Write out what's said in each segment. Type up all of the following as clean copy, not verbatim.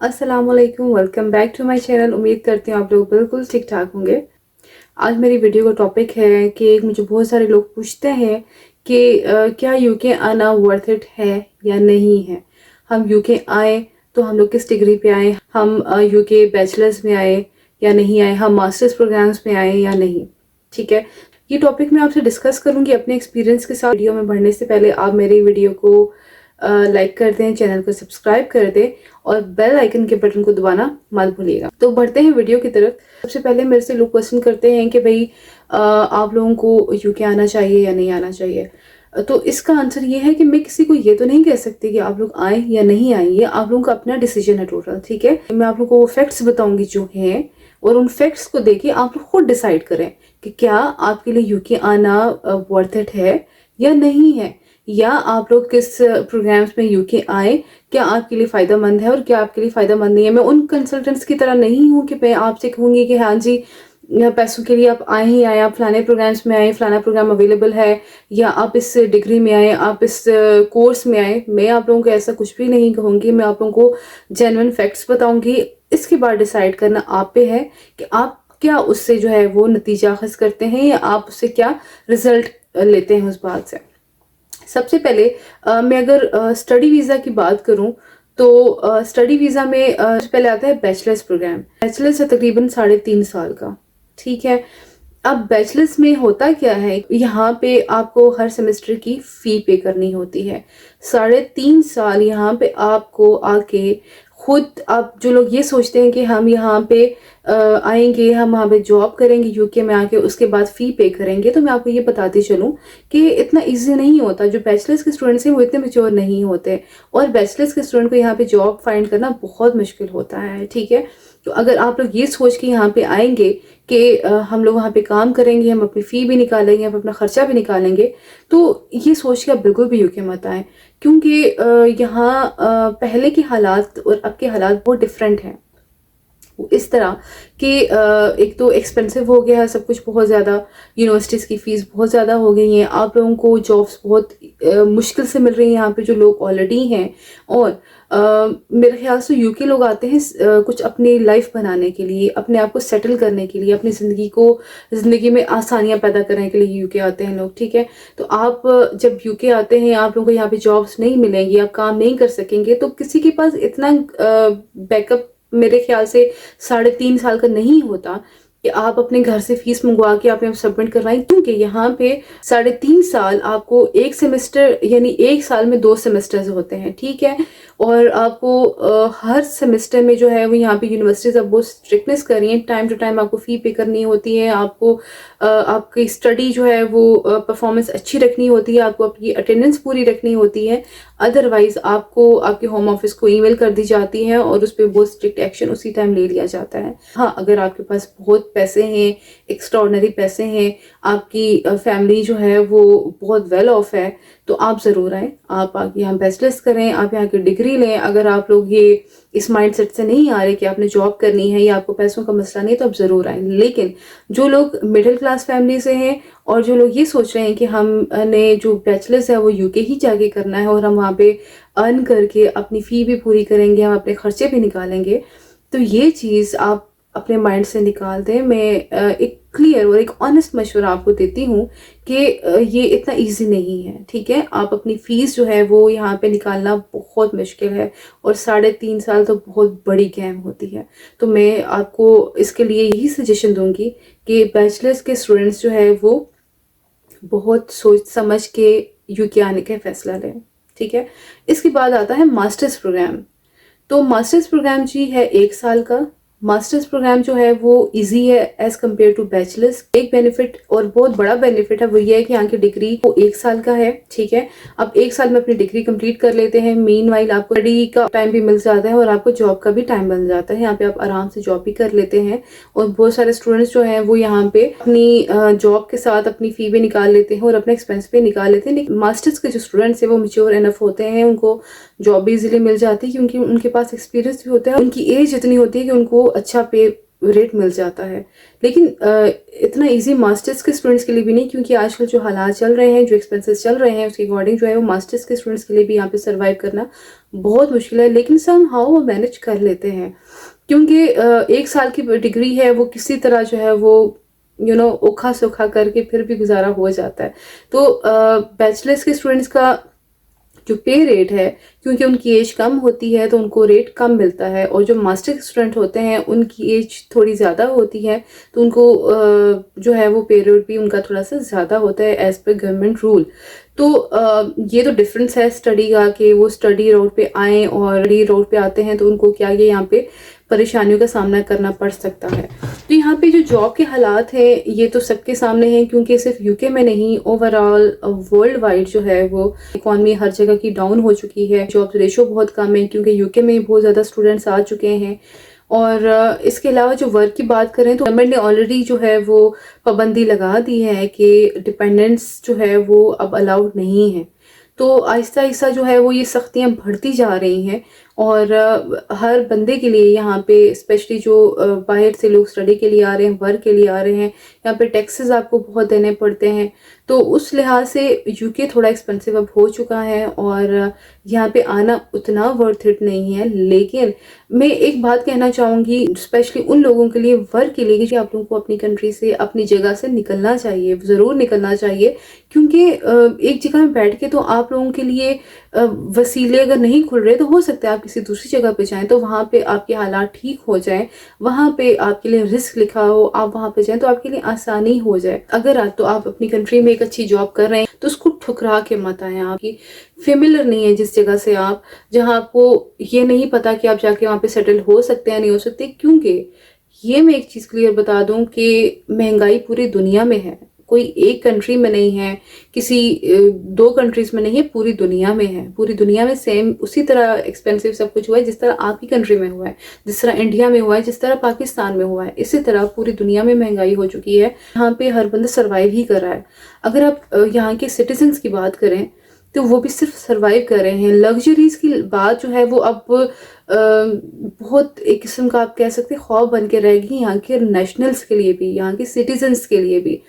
अस्सलामुअलैकुम, welcome back to my channel. उम्मीद करती हूँ आप लोग बिल्कुल ठीक ठाक होंगे। आज मेरी वीडियो का टॉपिक है कि मुझे बहुत सारे लोग पूछते हैं कि क्या यूके आना वर्थ इट है या नहीं है। हम यूके आए तो हम लोग किस डिग्री पे आए, हम यूके बैचलर्स में आए या नहीं आए, हम मास्टर्स प्रोग्राम्स में आए या नहीं। ठीक है, ये टॉपिक मैं आपसे डिस्कस करूंगी अपने एक्सपीरियंस के साथ। वीडियो में बढ़ने से पहले आप मेरी वीडियो को लाइक कर दें, चैनल को सब्सक्राइब कर दें और बेल आइकन के बटन को दबाना मत भूलिएगा। तो बढ़ते हैं वीडियो की तरफ। सबसे पहले मेरे से लोग क्वेश्चन करते हैं कि भाई आप लोगों को यूके आना चाहिए या नहीं आना चाहिए। तो इसका आंसर ये है कि मैं किसी को ये तो नहीं कह सकती कि आप लोग आए या नहीं आए, ये आप लोगों का अपना डिसीजन है टोटल। ठीक है, मैं आप लोगों को वो फैक्ट्स बताऊंगी जो हैं और उन फैक्ट्स को देके आप लोग खुद डिसाइड करें कि क्या आपके लिए यूके आना वर्थ इट है या नहीं है, या आप लोग किस प्रोग्राम्स में यूके आए, क्या आपके लिए फ़ायदा मंद है और क्या आपके लिए फ़ायदा मंद नहीं है। मैं उन कंसल्टेंट्स की तरह नहीं हूँ कि मैं आपसे कहूँगी कि हाँ जी पैसों के लिए आप आए ही आए, आप फलाने प्रोग्राम्स में आए, फलाना प्रोग्राम अवेलेबल है, या आप इस डिग्री में आए, आप इस कोर्स में आए। मैं आप लोगों को ऐसा कुछ भी नहीं कहूँगी। मैं आप लोगों को जेन्युइन फैक्ट्स बताऊँगी। इसके बाद डिसाइड करना आप पे है कि आप क्या उससे जो है वो नतीजा अखज़ करते हैं या आप उससे क्या रिजल्ट लेते हैं उस बात से। सबसे पहले मैं अगर स्टडी वीज़ा की बात करूं तो स्टडी वीज़ा में पहले आता है बैचलर्स प्रोग्राम। बैचलर्स है तकरीबन 3.5 साल का। ठीक है, अब बैचलर्स में होता क्या है, यहाँ पे आपको हर सेमेस्टर की फ़ी पे करनी होती है। 3.5 साल यहाँ पे आपको आके खुद, आप जो लोग ये सोचते हैं कि हम यहाँ पे आएंगे, हम वहाँ पे जॉब करेंगे यूके में आके, उसके बाद फ़ी पे करेंगे, तो मैं आपको ये बताती चलूँ कि इतना इजी नहीं होता। जो बैचलर्स के स्टूडेंट्स हैं वो इतने मेच्योर नहीं होते और बैचलर्स के स्टूडेंट को यहाँ पे जॉब फाइंड करना बहुत मुश्किल होता है। ठीक है, तो अगर आप लोग ये सोच के यहाँ पे आएंगे कि हम लोग वहाँ पे काम करेंगे, हम अपनी फ़ी भी निकालेंगे, हम अपना खर्चा भी निकालेंगे, तो ये सोच के आप बिल्कुल भी यूके मत आएँ। क्योंकि यहाँ पहले के हालात और अब के हालात बहुत डिफरेंट हैं। इस तरह कि एक तो एक्सपेंसिव हो गया है सब कुछ बहुत ज़्यादा, यूनिवर्सिटीज़ की फ़ीस बहुत ज़्यादा हो गई हैं, आप लोगों को जॉब्स बहुत मुश्किल से मिल रही हैं यहाँ पे जो लोग ऑलरेडी हैं। और मेरे ख्याल से यूके लोग आते हैं कुछ अपनी लाइफ बनाने के लिए, अपने आप को सेटल करने के लिए, अपनी ज़िंदगी में आसानियाँ पैदा करने के लिए यूके आते हैं लोग। ठीक है, तो आप जब यूके आते हैं, आप लोगों को यहाँ पे जॉब्स नहीं मिलेंगी, आप काम नहीं कर सकेंगे, तो किसी के पास इतना बैकअप मेरे ख्याल से 3.5 साल का नहीं होता कि आप अपने घर से फीस मंगवा के आप यहाँ सबमिट करवाएं। क्योंकि यहाँ पे 3.5 साल आपको एक सेमेस्टर, यानी एक साल में 2 सेमेस्टर्स होते हैं। ठीक है, और आपको हर सेमेस्टर में जो है वो यहाँ पे यूनिवर्सिटीज अब बहुत स्ट्रिक्टनेस कर रही हैं, टाइम टू टाइम आपको फ़ी पे करनी होती है, आपको आपकी स्टडी जो है वो परफॉर्मेंस अच्छी रखनी होती है, आपको आपकी अटेंडेंस पूरी रखनी होती है। अदरवाइज आपको आपके होम ऑफिस को ईमेल कर दी जाती है और उस पर बहुत स्ट्रिक्ट एक्शन उसी टाइम ले लिया जाता है। हाँ, अगर आपके पास बहुत पैसे हैं, एक्स्ट्राऑर्डिनरी पैसे हैं, आपकी फैमिली जो है वो बहुत वेल ऑफ है, तो आप ज़रूर आएँ, आप आके यहाँ बैचलर्स करें, आप यहाँ की डिग्री लें। अगर आप लोग ये इस माइंडसेट से नहीं आ रहे कि आपने जॉब करनी है या आपको पैसों का मसला नहीं है, तो आप ज़रूर आएँ। लेकिन जो लोग मिडिल क्लास फैमिली से हैं और जो लोग ये सोच रहे हैं कि हमने जो बैचलर्स है वो यूके ही जाके करना है और हम वहाँ पे अर्न करके अपनी फ़ी भी पूरी करेंगे, हम अपने खर्चे भी निकालेंगे, तो ये चीज़ आप अपने माइंड से निकाल दें। मैं एक क्लियर और एक ऑनेस्ट मशवरा आपको देती हूँ कि ये इतना इजी नहीं है। ठीक है, आप अपनी फ़ीस जो है वो यहाँ पे निकालना बहुत मुश्किल है और 3.5 साल तो बहुत बड़ी गेम होती है। तो मैं आपको इसके लिए यही सजेशन दूंगी कि बैचलर्स के स्टूडेंट्स जो है वो बहुत सोच समझ के यूके आने का फैसला लें। ठीक है, इसके बाद आता है मास्टर्स प्रोग्राम। तो मास्टर्स प्रोग्राम जी है 1 साल का। मास्टर्स प्रोग्राम जो है वो इजी है एज कम्पेयर टू बैचलर्स। एक बेनिफिट और बहुत बड़ा बेनिफिट है वो ये है कि यहाँ की डिग्री वो 1 साल का है। ठीक है, अब 1 साल में अपनी डिग्री कंप्लीट कर लेते हैं, मीनवाइल आपको स्टडी का टाइम भी मिल जाता है और आपको जॉब का भी टाइम मिल जाता है। यहाँ पे आप आराम से जॉब भी कर लेते हैं और बहुत सारे स्टूडेंट्स जो हैं वो यहाँ पे अपनी जॉब के साथ अपनी फ़ी भी निकाल लेते हैं और अपना एक्सपेंस भी निकाल लेते हैं। लेकिन मास्टर्स के जो स्टूडेंट्स हैं वो मेच्योर इनफ होते हैं, उनको जॉब भी इजीली मिल जाती है क्योंकि उनके पास एक्सपीरियंस भी होता है, उनकी एज इतनी होती है कि उनको अच्छा पे रेट मिल जाता है। लेकिन इतना इजी मास्टर्स के स्टूडेंट्स के लिए भी नहीं, क्योंकि आजकल जो हालात चल रहे हैं, जो एक्सपेंसेस चल रहे हैं, उसके अकॉर्डिंग जो है वो मास्टर्स के स्टूडेंट्स के लिए भी यहाँ पे सर्वाइव करना बहुत मुश्किल है। लेकिन सम हाउ वो मैनेज कर लेते हैं, क्योंकि 1 साल की डिग्री है, वो किसी तरह जो है वो ओखा सोखा करके फिर भी गुजारा हो जाता है। तो बैचलर्स के स्टूडेंट्स का जो पे रेट है, क्योंकि उनकी एज कम होती है तो उनको रेट कम मिलता है, और जो मास्टर स्टूडेंट होते हैं उनकी एज थोड़ी ज़्यादा होती है तो उनको जो है वो पे रेट भी उनका थोड़ा सा ज़्यादा होता है एज पर गवर्नमेंट रूल। तो ये तो डिफरेंस है स्टडी का, कि वो स्टडी रोड पे आए और स्टडी रोड पे आते हैं तो उनको क्या ये यहाँ पे परेशानियों का सामना करना पड़ सकता है। तो यहाँ पे जो जॉब के हालात हैं ये तो सबके सामने हैं, क्योंकि सिर्फ यूके में नहीं, ओवरऑल वर्ल्ड वाइड जो है वो इकॉनमी हर जगह की डाउन हो चुकी है। जॉब रेशो बहुत कम है, क्योंकि यूके में बहुत ज़्यादा स्टूडेंट्स आ चुके हैं। और इसके अलावा जो वर्क की बात करें तो गवर्नमेंट ने ऑलरेडी जो है वो पाबंदी लगा दी है कि डिपेंडेंट्स जो है वो अब अलाउड नहीं है। तो आहिस्ता आहिस्ता जो है वो ये सख्तियां बढ़ती जा रही हैं, और हर बंदे के लिए यहाँ पे, स्पेशली जो बाहर से लोग स्टडी के लिए आ रहे हैं, वर्क के लिए आ रहे हैं, यहाँ पे टैक्सेस आपको बहुत देने पड़ते हैं। तो उस लिहाज से यूके थोड़ा एक्सपेंसिव अब हो चुका है, और यहाँ पे आना उतना वर्थ इट नहीं है। लेकिन मैं एक बात कहना चाहूँगी, स्पेशली उन लोगों के लिए, वर्क के लिए, कि आप लोगों को अपनी कंट्री से, अपनी जगह से निकलना चाहिए, ज़रूर निकलना चाहिए। क्योंकि एक जगह में बैठ के तो आप लोगों के लिए वसीले अगर नहीं खुल रहे तो हो सकता है आप किसी दूसरी जगह पे जाएं तो वहाँ पे आपके हालात ठीक हो जाएं, वहाँ पे आपके लिए रिस्क लिखा हो, आप वहाँ पे जाएं तो आपके लिए आसानी हो जाए। अगर आप अपनी कंट्री में एक अच्छी जॉब कर रहे हैं तो उसको ठुकरा के मत आए। आपकी फेमिलियर नहीं है जिस जगह से आप, जहाँ आपको ये नहीं पता कि आप जाके वहाँ पे सेटल हो सकते हैं नहीं हो सकते। क्योंकि ये मैं एक चीज़ क्लियर बता दूं कि महंगाई पूरी दुनिया में है, कोई एक कंट्री में नहीं है, किसी 2 कंट्रीज में नहीं है, पूरी दुनिया में है। पूरी दुनिया में सेम उसी तरह एक्सपेंसिव सब कुछ हुआ है जिस तरह आपकी कंट्री में हुआ है, जिस तरह इंडिया में हुआ है, जिस तरह पाकिस्तान में हुआ है, इसी तरह पूरी दुनिया में महंगाई हो चुकी है। यहाँ पे हर बंदा सर्वाइव ही कर रहा है। अगर आप यहाँ के सिटीजन्स की बात करें तो वो भी सिर्फ सरवाइव कर रहे हैं। लग्जरीज की बात जो है वो अब बहुत एक किस्म का आप कह सकते हैं खौफ बन के रहेगी यहाँ के नेशनल्स के लिए भी, यहाँ के सिटीजन्स के लिए भी।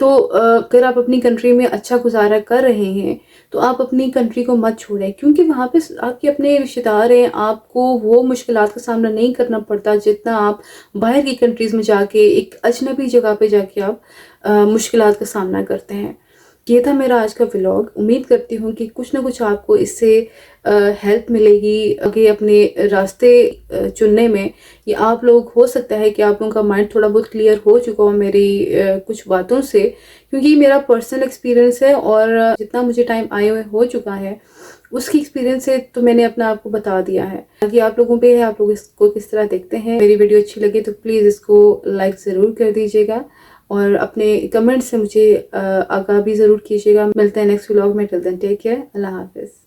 तो अगर आप अपनी कंट्री में अच्छा गुजारा कर रहे हैं तो आप अपनी कंट्री को मत छोड़ें, क्योंकि वहाँ पे आपके अपने रिश्तेदार हैं, आपको वो मुश्किलात का सामना नहीं करना पड़ता जितना आप बाहर की कंट्रीज़ में जाके, एक अजनबी जगह पे जाके आप मुश्किलात का सामना करते हैं। ये था मेरा आज का व्लॉग। उम्मीद करती हूँ कि कुछ ना कुछ आपको इससे हेल्प मिलेगी आगे अपने रास्ते चुनने में। ये आप लोग, हो सकता है कि आप लोगों का माइंड थोड़ा बहुत क्लियर हो चुका हो मेरी कुछ बातों से, क्योंकि मेरा पर्सनल एक्सपीरियंस है और जितना मुझे टाइम आए हुए हो चुका है उसकी एक्सपीरियंस से तो मैंने अपना आपको बता दिया है। बाकी आप लोगों पे है, आप लोग इसको किस तरह देखते हैं। मेरी वीडियो अच्छी लगे तो प्लीज़ इसको लाइक ज़रूर कर दीजिएगा और अपने कमेंट से मुझे आगाह भी ज़रूर कीजिएगा। मिलते हैं नेक्स्ट व्लॉग में। Till then take care. अल्लाह हाफिज़।